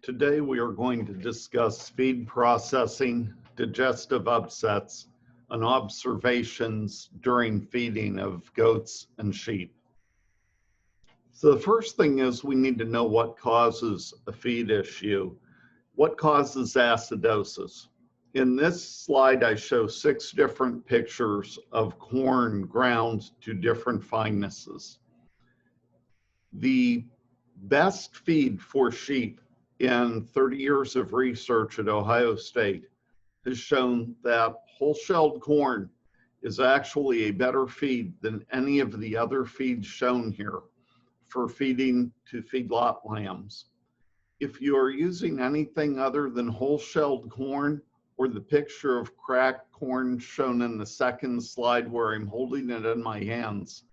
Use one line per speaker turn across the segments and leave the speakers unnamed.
Today we are going to discuss feed processing, digestive upsets, and observations during feeding of goats and sheep. So the first thing is we need to know what causes a feed issue. What causes acidosis? In this slide, I show 6 different pictures of corn ground to different finenesses. The best feed for sheep in 30 years of research at Ohio State has shown that whole-shelled corn is actually a better feed than any of the other feeds shown here for feeding to feedlot lambs. If you are using anything other than whole-shelled corn or the picture of cracked corn shown in the second slide where I'm holding it in my hands,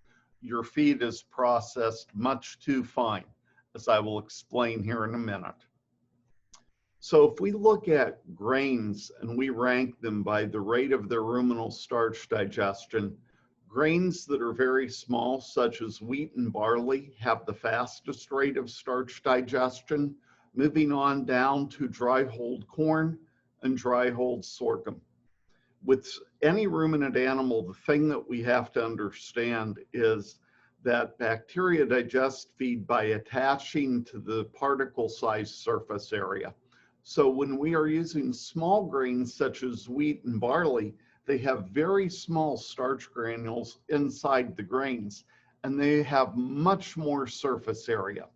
your feed is processed much too fine, as I will explain here in a minute. So if we look at grains and we rank them by the rate of their ruminal starch digestion, grains that are very small, such as wheat and barley, have the fastest rate of starch digestion, moving on down to dry-hulled corn and dry-hulled sorghum. With any ruminant animal, the thing that we have to understand is that bacteria digest feed by attaching to the particle-sized surface area. So when we are using small grains such as wheat and barley, they have very small starch granules inside the grains, and they have much more surface area.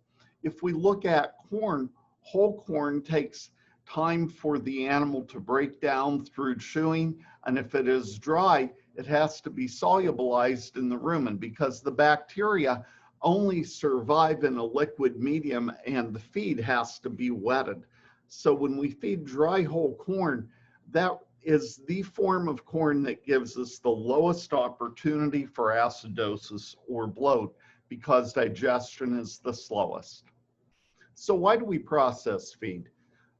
If we look at corn, whole corn takes time for the animal to break down through chewing, and if it is dry, it has to be solubilized in the rumen because the bacteria only survive in a liquid medium and the feed has to be wetted. So when we feed dry whole corn, that is the form of corn that gives us the lowest opportunity for acidosis or bloat because digestion is the slowest. So why do we process feed?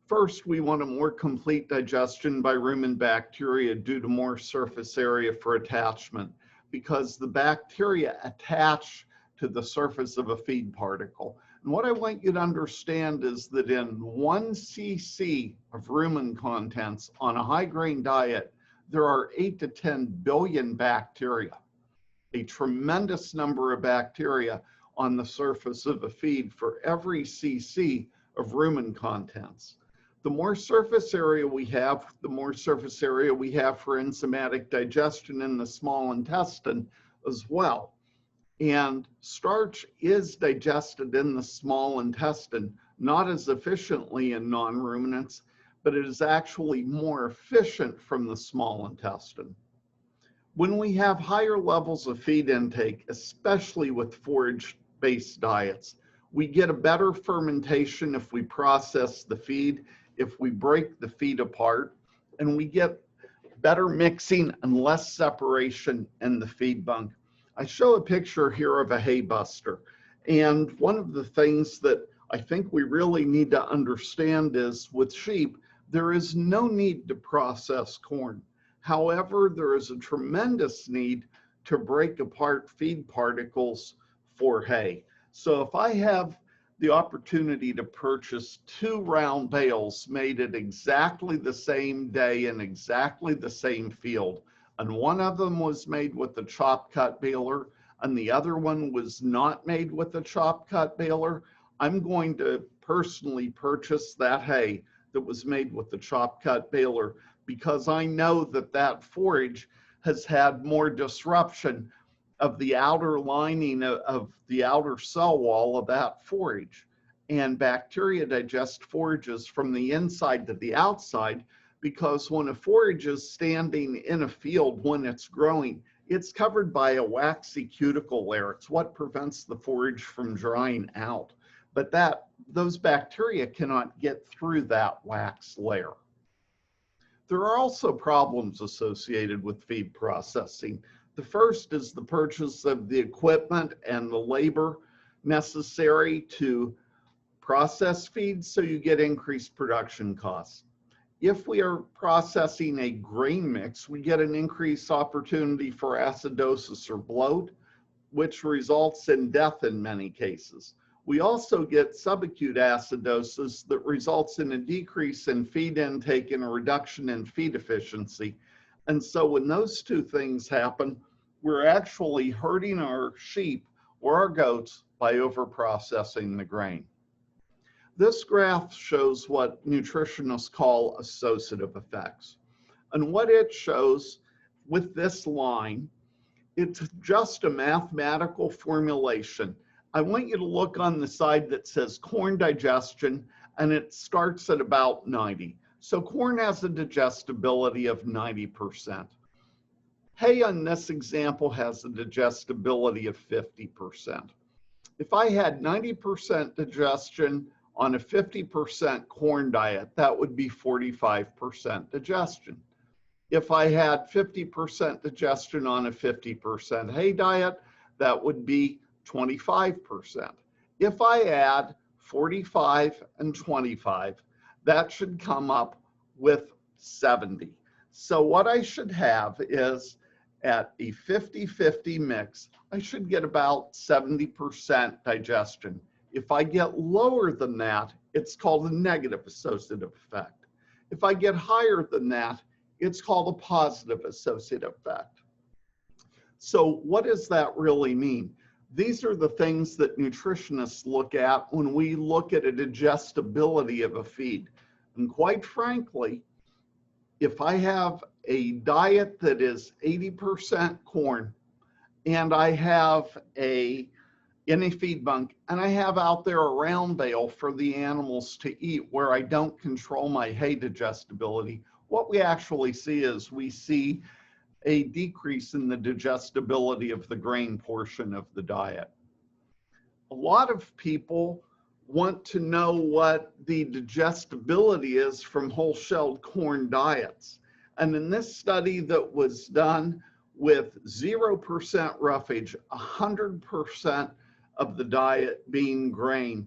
First, we want a more complete digestion by rumen bacteria due to more surface area for attachment because the bacteria attach to the surface of a feed particle. And what I want you to understand is that in 1 cc of rumen contents on a high grain diet, there are 8 to 10 billion bacteria, a tremendous number of bacteria on the surface of a feed for every cc of rumen contents. The more surface area we have, the more surface area we have for enzymatic digestion in the small intestine as well. And starch is digested in the small intestine, not as efficiently in non-ruminants, but it is actually more efficient from the small intestine. When we have higher levels of feed intake, especially with forage-based diets, we get a better fermentation if we process the feed, if we break the feed apart, and we get better mixing and less separation in the feed bunk. I show a picture here of a hay buster, and one of the things that I think we really need to understand is with sheep, there is no need to process corn. However, there is a tremendous need to break apart feed particles for hay. So if I have the opportunity to purchase 2 round bales made at exactly the same day in exactly the same field, and one of them was made with the chop cut baler and the other one was not made with the chop cut baler, I'm going to personally purchase that hay that was made with the chop cut baler because I know that that forage has had more disruption of the outer lining of the outer cell wall of that forage. And bacteria digest forages from the inside to the outside because when a forage is standing in a field when it's growing, it's covered by a waxy cuticle layer. It's what prevents the forage from drying out. But those bacteria cannot get through that wax layer. There are also problems associated with feed processing. The first is the purchase of the equipment and the labor necessary to process feed, so you get increased production costs. If we are processing a grain mix, we get an increased opportunity for acidosis or bloat, which results in death in many cases. We also get subacute acidosis that results in a decrease in feed intake and a reduction in feed efficiency. And so when those two things happen, we're actually hurting our sheep or our goats by overprocessing the grain. This graph shows what nutritionists call associative effects. And what it shows with this line, it's just a mathematical formulation. I want you to look on the side that says corn digestion, and it starts at about 90. So corn has a digestibility of 90%. Hay on this example has a digestibility of 50%. If I had 90% digestion on a 50% corn diet, that would be 45% digestion. If I had 50% digestion on a 50% hay diet, that would be 25%. If I add 45 and 25, that should come up with 70. So what I should have is at a 50-50 mix, I should get about 70% digestion. If I get lower than that, it's called a negative associative effect. If I get higher than that, it's called a positive associative effect. So what does that really mean? These are the things that nutritionists look at when we look at a digestibility of a feed. And quite frankly, if I have a diet that is 80% corn and I have in a feed bunk, and I have out there a round bale for the animals to eat where I don't control my hay digestibility, what we actually see is we see a decrease in the digestibility of the grain portion of the diet. A lot of people want to know what the digestibility is from whole-shelled corn diets. And in this study that was done with 0% roughage, 100% of the diet being grain,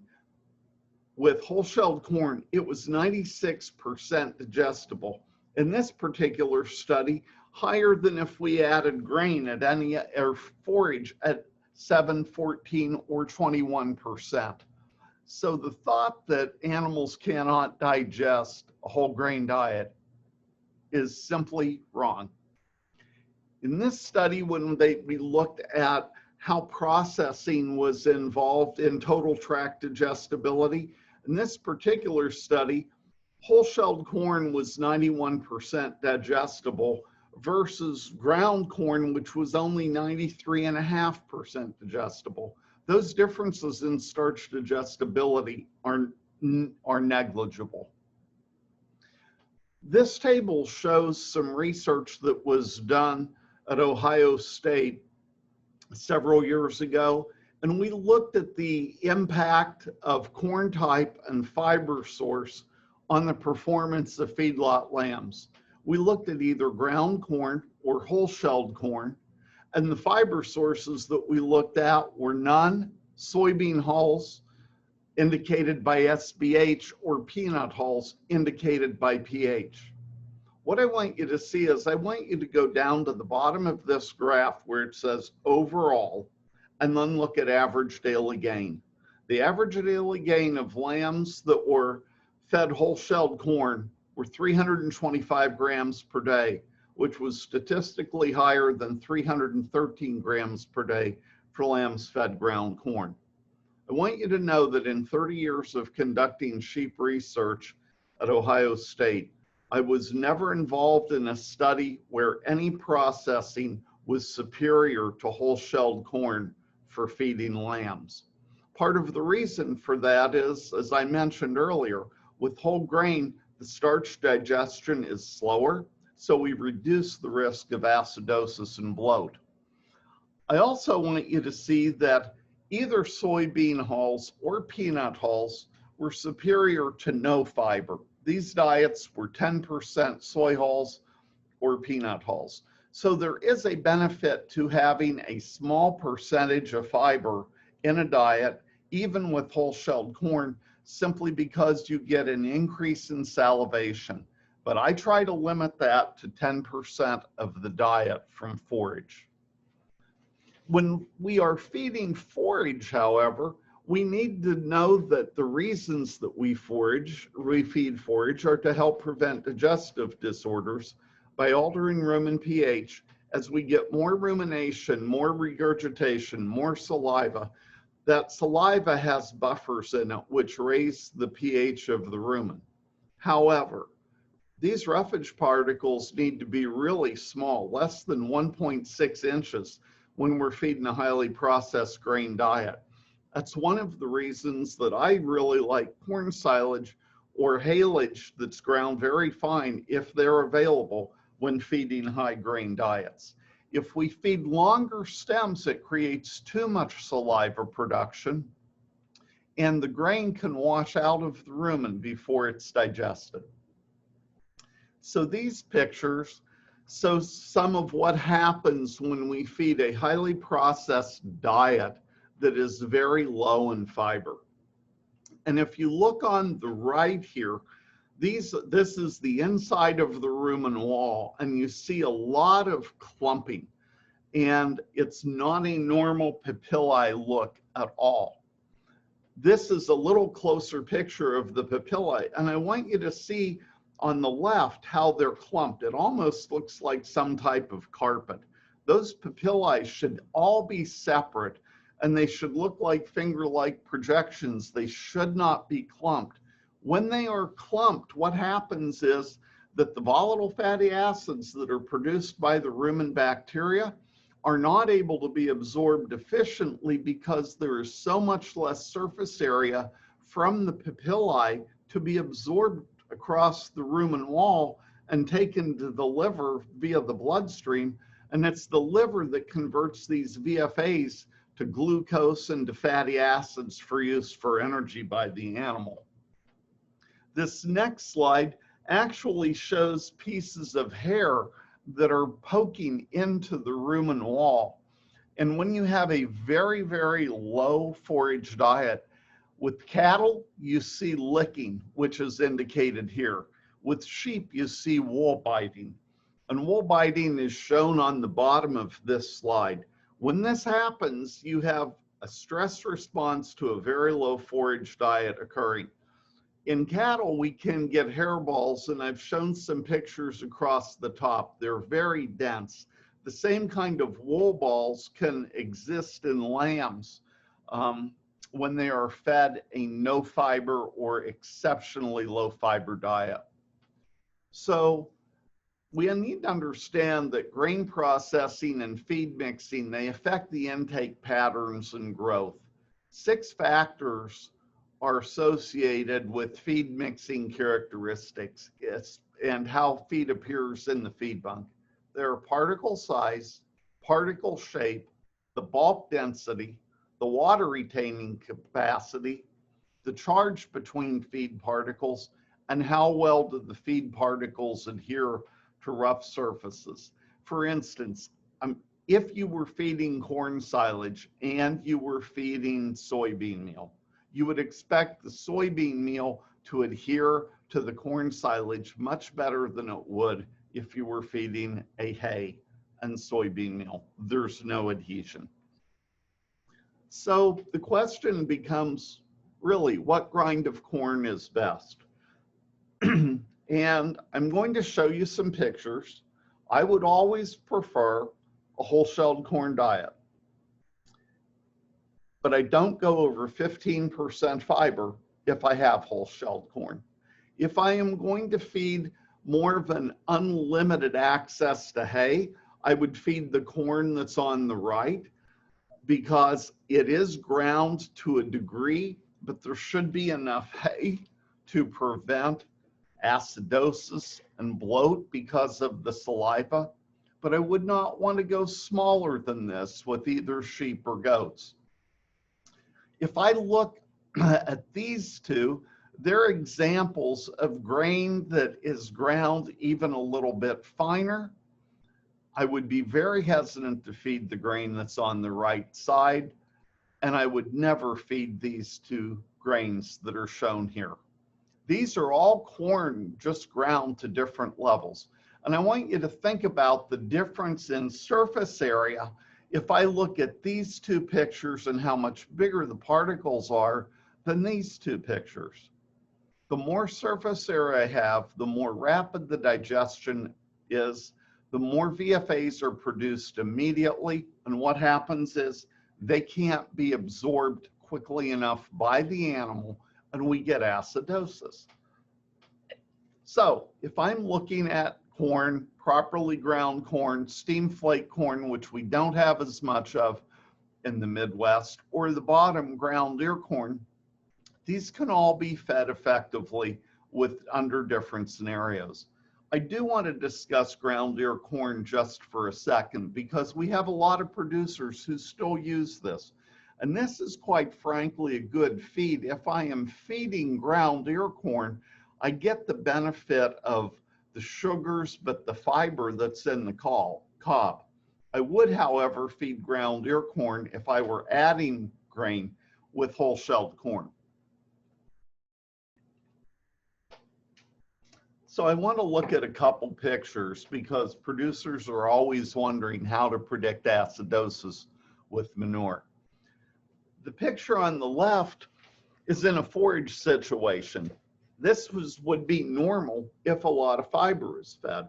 with whole-shelled corn, it was 96% digestible. In this particular study, higher than if we added grain at any or forage at 7, 14, or 21%. So the thought that animals cannot digest a whole grain diet is simply wrong. In this study, when we looked at how processing was involved in total tract digestibility, in this particular study, whole-shelled corn was 91% digestible versus ground corn, which was only 93.5% digestible. Those differences in starch digestibility are negligible. This table shows some research that was done at Ohio State several years ago, and we looked at the impact of corn type and fiber source on the performance of feedlot lambs. We looked at either ground corn or whole-shelled corn, and the fiber sources that we looked at were none, soybean hulls indicated by SBH, or peanut hulls indicated by pH. What I want you to see is I want you to go down to the bottom of this graph where it says overall, and then look at average daily gain. The average daily gain of lambs that were fed whole-shelled corn were 325 grams per day, which was statistically higher than 313 grams per day for lambs fed ground corn. I want you to know that in 30 years of conducting sheep research at Ohio State, I was never involved in a study where any processing was superior to whole-shelled corn for feeding lambs. Part of the reason for that is, as I mentioned earlier, with whole grain, the starch digestion is slower, so we reduce the risk of acidosis and bloat. I also want you to see that either soybean hulls or peanut hulls were superior to no fiber. These diets were 10% soy hulls or peanut hulls. So there is a benefit to having a small percentage of fiber in a diet, even with whole-shelled corn, simply because you get an increase in salivation. But I try to limit that to 10% of the diet from forage. When we are feeding forage, however, We need to know that the reasons that we feed forage are to help prevent digestive disorders by altering rumen pH. As we get more rumination, more regurgitation, more saliva, that saliva has buffers in it which raise the pH of the rumen. However, these roughage particles need to be really small, less than 1.6 inches when we're feeding a highly processed grain diet. That's one of the reasons that I really like corn silage or haylage that's ground very fine if they're available when feeding high grain diets. If we feed longer stems, it creates too much saliva production and the grain can wash out of the rumen before it's digested. So these pictures show some of what happens when we feed a highly processed diet that is very low in fiber. And if you look on the right here, this is the inside of the rumen wall, and you see a lot of clumping, and it's not a normal papillae look at all. This is a little closer picture of the papillae, and I want you to see on the left how they're clumped. It almost looks like some type of carpet. Those papillae should all be separate, and they should look like finger-like projections. They should not be clumped. When they are clumped, what happens is that the volatile fatty acids that are produced by the rumen bacteria are not able to be absorbed efficiently because there is so much less surface area from the papillae to be absorbed across the rumen wall and taken to the liver via the bloodstream. And it's the liver that converts these VFAs to glucose and to fatty acids for use for energy by the animal. This next slide actually shows pieces of hair that are poking into the rumen wall. And when you have a very, very low forage diet, with cattle, you see licking, which is indicated here. With sheep, you see wool biting. And wool biting is shown on the bottom of this slide. When this happens, you have a stress response to a very low forage diet occurring. In cattle, we can get hairballs, and I've shown some pictures across the top. They're very dense. The same kind of wool balls can exist in lambs when they are fed a no fiber or exceptionally low fiber diet. So we need to understand that grain processing and feed mixing, they affect the intake patterns and growth. 6 factors are associated with feed mixing characteristics and how feed appears in the feed bunk. There are particle size, particle shape, the bulk density, the water retaining capacity, the charge between feed particles, and how well do the feed particles adhere to rough surfaces. For instance, if you were feeding corn silage and you were feeding soybean meal, you would expect the soybean meal to adhere to the corn silage much better than it would if you were feeding a hay and soybean meal. There's no adhesion. So the question becomes, really, what grind of corn is best? And I'm going to show you some pictures. I would always prefer a whole-shelled corn diet, but I don't go over 15% fiber if I have whole-shelled corn. If I am going to feed more of an unlimited access to hay, I would feed the corn that's on the right, because it is ground to a degree, but there should be enough hay to prevent acidosis and bloat because of the saliva. But I would not want to go smaller than this with either sheep or goats. If I look at these two, they're examples of grain that is ground even a little bit finer. I would be very hesitant to feed the grain that's on the right side, and I would never feed these 2 grains that are shown here. These are all corn just ground to different levels. And I want you to think about the difference in surface area if I look at these two pictures and how much bigger the particles are than these two pictures. The more surface area I have, the more rapid the digestion is, the more VFAs are produced immediately. And what happens is they can't be absorbed quickly enough by the animal, and we get acidosis. So if I'm looking at corn, properly ground corn, steam flake corn, which we don't have as much of in the Midwest, or the bottom ground ear corn, these can all be fed effectively under different scenarios. I do want to discuss ground ear corn just for a second because we have a lot of producers who still use this. And this is quite frankly a good feed. If I am feeding ground ear corn, I get the benefit of the sugars, but the fiber that's in the cob. I would, however, feed ground ear corn if I were adding grain with whole shelled corn. So I want to look at a couple pictures because producers are always wondering how to predict acidosis with manure. The picture on the left is in a forage situation. This would be normal if a lot of fiber is fed.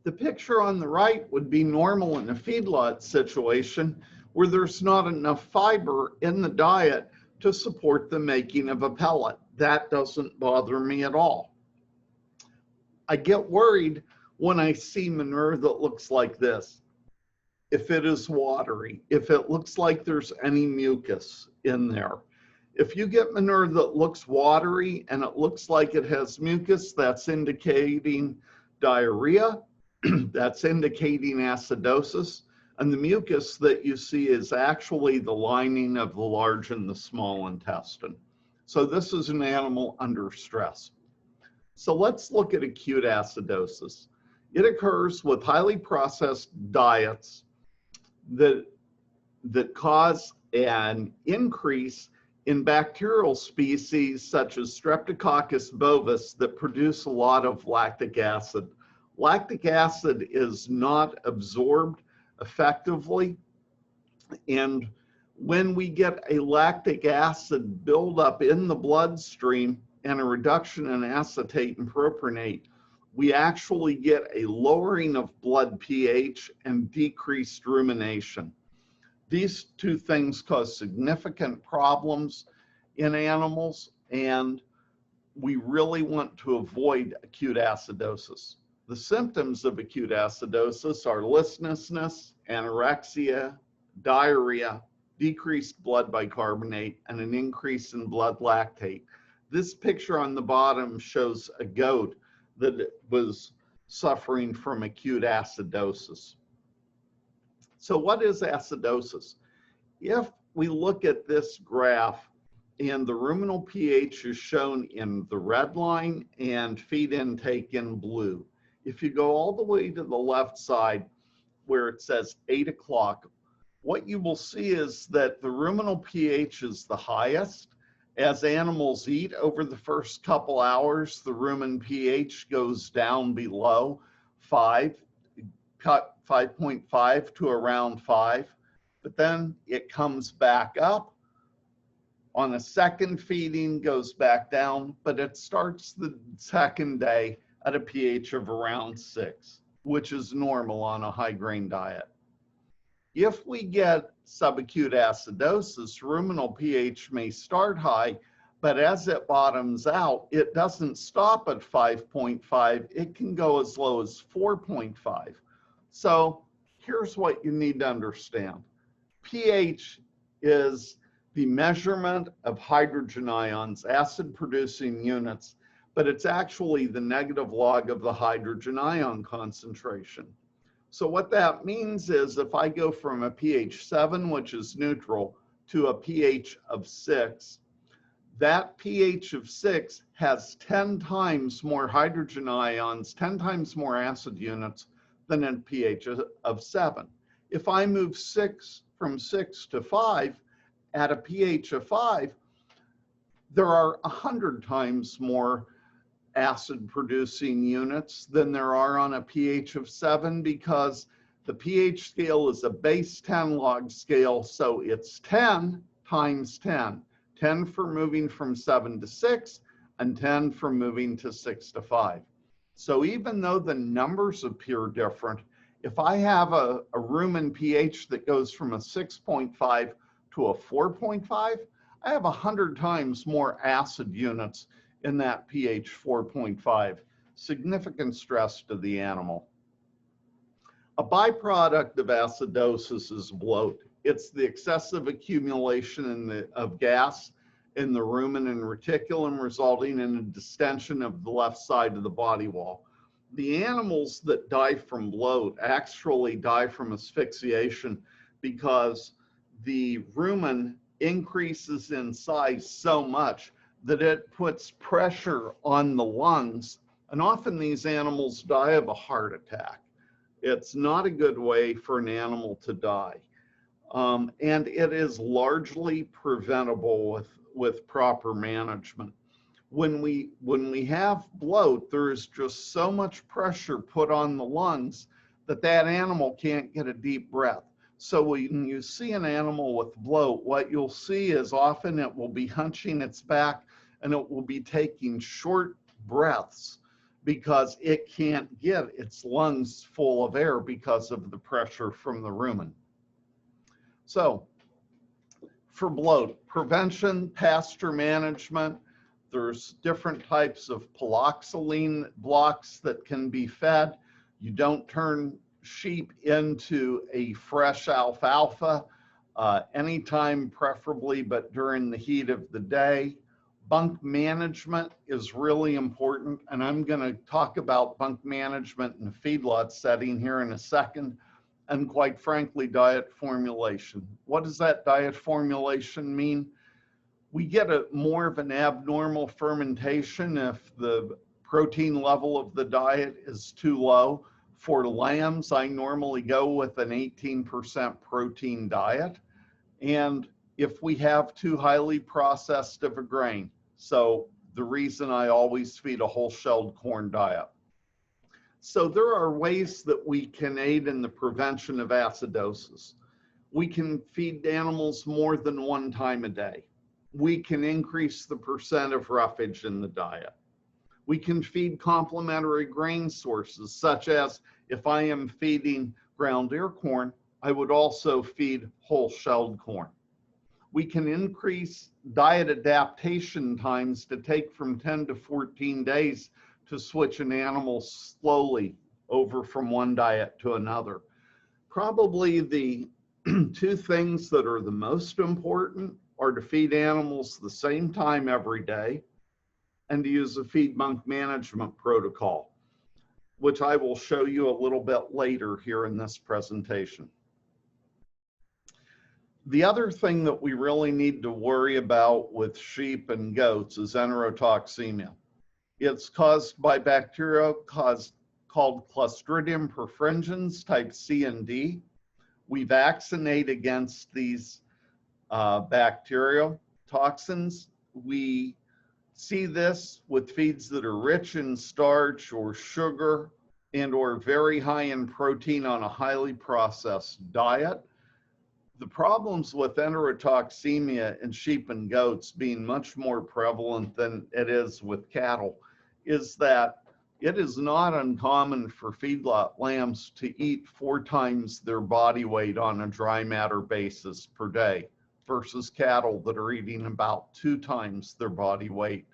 The picture on the right would be normal in a feedlot situation where there's not enough fiber in the diet to support the making of a pellet. That doesn't bother me at all. I get worried when I see manure that looks like this. If it is watery, if it looks like there's any mucus in there. If you get manure that looks watery and it looks like it has mucus, that's indicating diarrhea, that's indicating acidosis, and the mucus that you see is actually the lining of the large and the small intestine. So this is an animal under stress. So let's look at acute acidosis. It occurs with highly processed diets that cause an increase in bacterial species such as Streptococcus bovis that produce a lot of lactic acid. Lactic acid is not absorbed effectively, and when we get a lactic acid buildup in the bloodstream and a reduction in acetate and propionate, we actually get a lowering of blood pH and decreased rumination. These two things cause significant problems in animals, and we really want to avoid acute acidosis. The symptoms of acute acidosis are listlessness, anorexia, diarrhea, decreased blood bicarbonate, and an increase in blood lactate. This picture on the bottom shows a goat that was suffering from acute acidosis. So what is acidosis? If we look at this graph and the ruminal pH is shown in the red line and feed intake in blue, if you go all the way to the left side where it says 8 o'clock, what you will see is that the ruminal pH is the highest. As animals eat over the first couple hours, the rumen pH goes down below 5.5 to around 5, but then it comes back up. On a second feeding, goes back down, but it starts the second day at a pH of around 6, which is normal on a high grain diet. If we get subacute acidosis, ruminal pH may start high, but as it bottoms out, it doesn't stop at 5.5. It can go as low as 4.5. So here's what you need to understand. pH is the measurement of hydrogen ions, acid-producing units, but it's actually the negative log of the hydrogen ion concentration. So what that means is if I go from a pH 7, which is neutral, to a pH of 6, that pH of 6 has 10 times more hydrogen ions, 10 times more acid units than a pH of 7. If I move from 6 to 5 at a pH of 5, there are 100 times more acid producing units than there are on a pH of 7 because The pH scale is a base 10 log scale, so it's 10 times 10. 10 for moving from 7 to 6, and 10 for moving to 6 to 5. So even though the numbers appear different, if I have a rumen pH that goes from a 6.5 to a 4.5, I have 100 times more acid units in that pH 4.5. Significant stress to the animal. A byproduct of acidosis is bloat. It's the excessive accumulation of gas in the rumen and reticulum, resulting in a distension of the left side of the body wall. The animals that die from bloat actually die from asphyxiation because the rumen increases in size so much that it puts pressure on the lungs, and often these animals die of a heart attack. It's not a good way for an animal to die. And it is largely preventable with proper management. When we have bloat, there is just so much pressure put on the lungs that animal can't get a deep breath. So when you see an animal with bloat, what you'll see is often it will be hunching its back and it will be taking short breaths because it can't get its lungs full of air because of the pressure from the rumen. So for bloat, prevention, pasture management, there's different types of paloxylene blocks that can be fed. You don't turn sheep into a fresh alfalfa anytime preferably, but during the heat of the day. Bunk management is really important, and I'm going to talk about bunk management in a feedlot setting here in a second, and quite frankly, diet formulation. What does that diet formulation mean? We get more of an abnormal fermentation if the protein level of the diet is too low. For lambs, I normally go with an 18% protein diet, and if we have too highly processed of a grain, so the reason I always feed a whole-shelled corn diet. So there are ways that we can aid in the prevention of acidosis. We can feed animals more than one time a day. We can increase the percent of roughage in the diet. We can feed complementary grain sources, such as if I am feeding ground ear corn, I would also feed whole-shelled corn. We can increase diet adaptation times to take from 10 to 14 days to switch an animal slowly over from one diet to another. Probably the two things that are the most important are to feed animals the same time every day and to use a feed bunk management protocol, which I will show you a little bit later here in this presentation. The other thing that we really need to worry about with sheep and goats is enterotoxemia. It's caused by bacteria called Clostridium perfringens type C and D. We vaccinate against these bacterial toxins. We see this with feeds that are rich in starch or sugar and or very high in protein on a highly processed diet. The problems with enterotoxemia in sheep and goats being much more prevalent than it is with cattle is that it is not uncommon for feedlot lambs to eat 4 times their body weight on a dry matter basis per day versus cattle that are eating about 2 times their body weight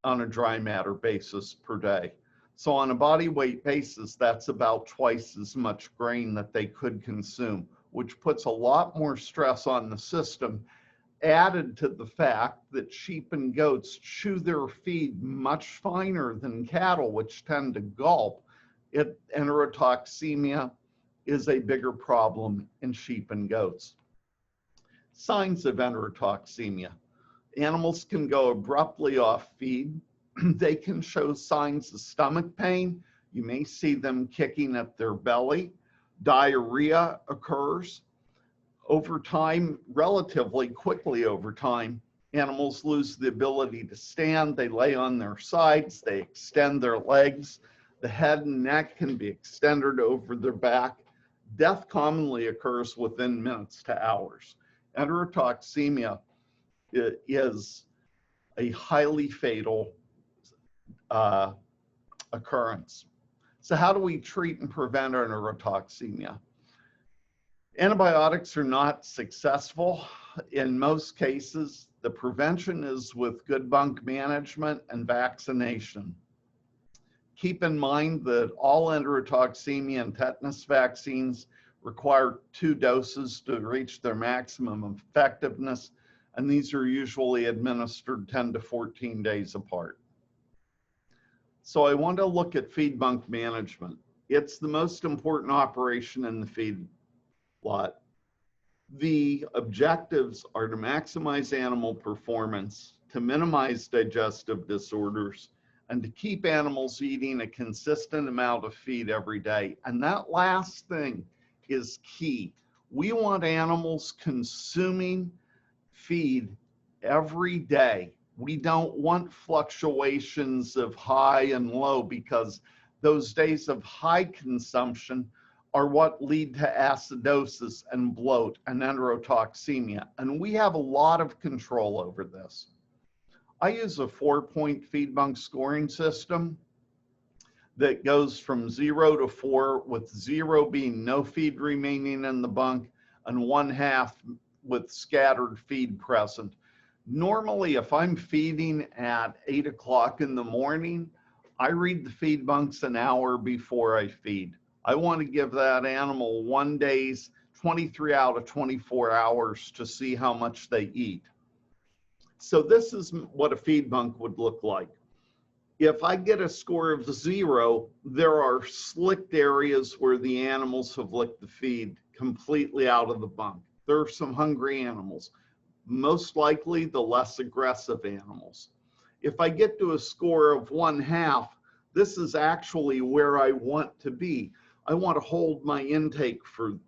on a dry matter basis per day. So on a body weight basis, that's about twice as much grain that they could consume, which puts a lot more stress on the system, added to the fact that sheep and goats chew their feed much finer than cattle, which tend to gulp. Enterotoxemia is a bigger problem in sheep and goats. Signs of enterotoxemia. Animals can go abruptly off feed. They can show signs of stomach pain. You may see them kicking at their belly. Diarrhea occurs. Over time, relatively quickly over time, animals lose the ability to stand. They lay on their sides. They extend their legs. The head and neck can be extended over their back. Death commonly occurs within minutes to hours. Enterotoxemia is a highly fatal occurrence. So how do we treat and prevent enterotoxemia? Antibiotics are not successful. In most cases, the prevention is with good bunk management and vaccination. Keep in mind that all enterotoxemia and tetanus vaccines require 2 doses to reach their maximum effectiveness, and these are usually administered 10 to 14 days apart. So I want to look at feed bunk management. It's the most important operation in the feed lot. The objectives are to maximize animal performance, to minimize digestive disorders, and to keep animals eating a consistent amount of feed every day. And that last thing is key. We want animals consuming feed every day. We don't want fluctuations of high and low, because those days of high consumption are what lead to acidosis and bloat and enterotoxemia. And we have a lot of control over this. I use a 4-point feed bunk scoring system that goes from 0 to 4, with 0 being no feed remaining in the bunk and 1/2 with scattered feed present. Normally, if I'm feeding at 8 o'clock in the morning, I read the feed bunks an hour before I feed. I want to give that animal 1 day's 23 out of 24 hours to see how much they eat. So this is what a feed bunk would look like. If I get a score of 0, there are slicked areas where the animals have licked the feed completely out of the bunk. There are some hungry animals, most likely the less aggressive animals. If I get to a score of 1/2, this is actually where I want to be. I want to hold my intake for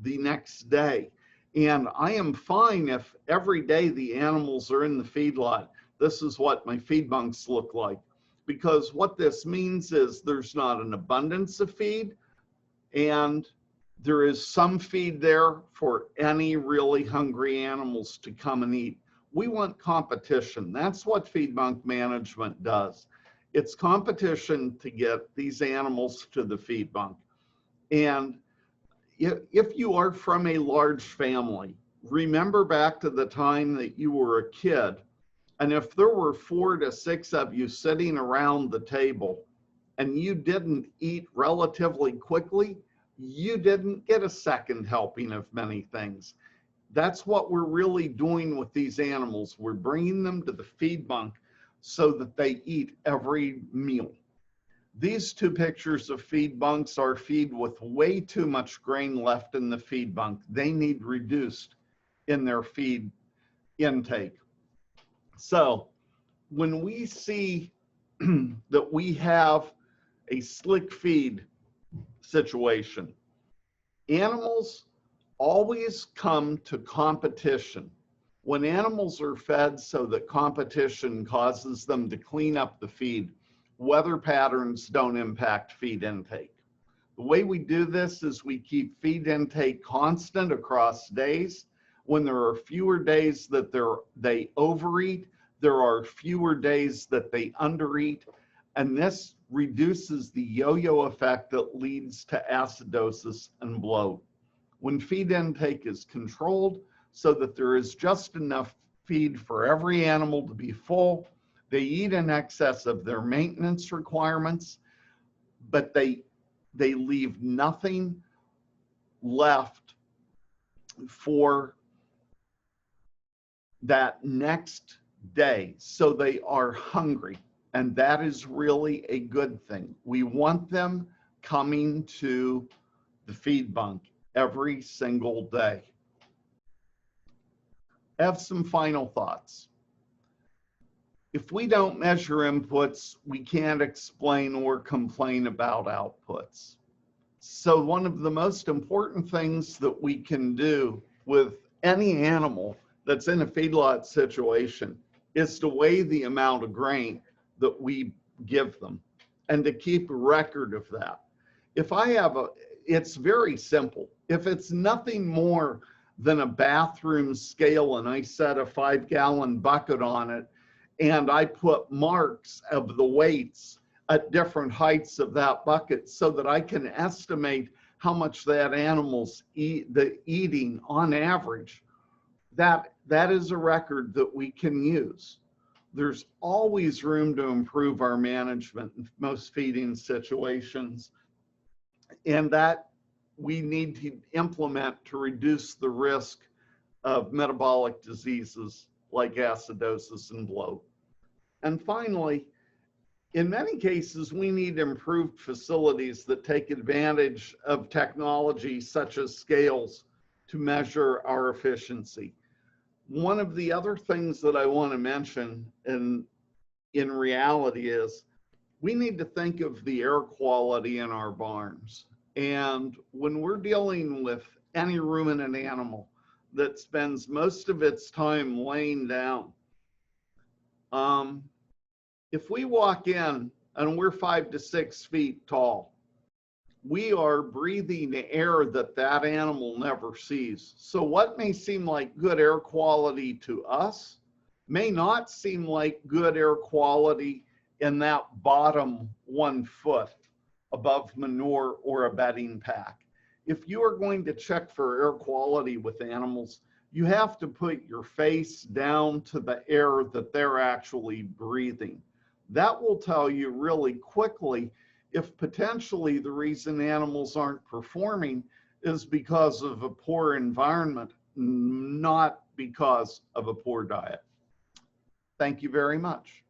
the next day. And I am fine if every day the animals are in the feedlot. This is what my feed bunks look like. Because what this means is there's not an abundance of feed, and there is some feed there for any really hungry animals to come and eat. We want competition. That's what feed bunk management does. It's competition to get these animals to the feed bunk. And if you are from a large family, remember back to the time that you were a kid, and if there were 4 to 6 of you sitting around the table and you didn't eat relatively quickly, you didn't get a second helping of many things. That's what we're really doing with these animals. We're bringing them to the feed bunk so that they eat every meal. These 2 pictures of feed bunks are feed with way too much grain left in the feed bunk. They need reduced in their feed intake. So when we see that we have a slick feed situation, animals always come to competition. When animals are fed so that competition causes them to clean up the feed, weather patterns don't impact feed intake. The way we do this is we keep feed intake constant across days. When there are fewer days that they overeat, there are fewer days that they undereat, and this reduces the yo-yo effect that leads to acidosis and bloat. When feed intake is controlled so that there is just enough feed for every animal to be full, they eat in excess of their maintenance requirements, but they leave nothing left for that next day. So they are hungry, and that is really a good thing. We want them coming to the feed bunk every single day. I have some final thoughts. If we don't measure inputs, we can't explain or complain about outputs. So one of the most important things that we can do with any animal that's in a feedlot situation is to weigh the amount of grain that we give them and to keep a record of that. If I have it's very simple. If it's nothing more than a bathroom scale and I set a 5-gallon bucket on it and I put marks of the weights at different heights of that bucket so that I can estimate how much that animal's eating on average, that is a record that we can use. There's always room to improve our management in most feeding situations, and that we need to implement to reduce the risk of metabolic diseases like acidosis and bloat. And finally, in many cases, we need improved facilities that take advantage of technology such as scales to measure our efficiency. One of the other things that I want to mention in reality is we need to think of the air quality in our barns. And when we're dealing with any ruminant animal that spends most of its time laying down, if we walk in and we're 5 to 6 feet tall, we are breathing air that that animal never sees. So what may seem like good air quality to us may not seem like good air quality in that bottom 1 foot above manure or a bedding pack. If you are going to check for air quality with animals, you have to put your face down to the air that they're actually breathing. That will tell you really quickly if potentially the reason animals aren't performing is because of a poor environment, not because of a poor diet. Thank you very much.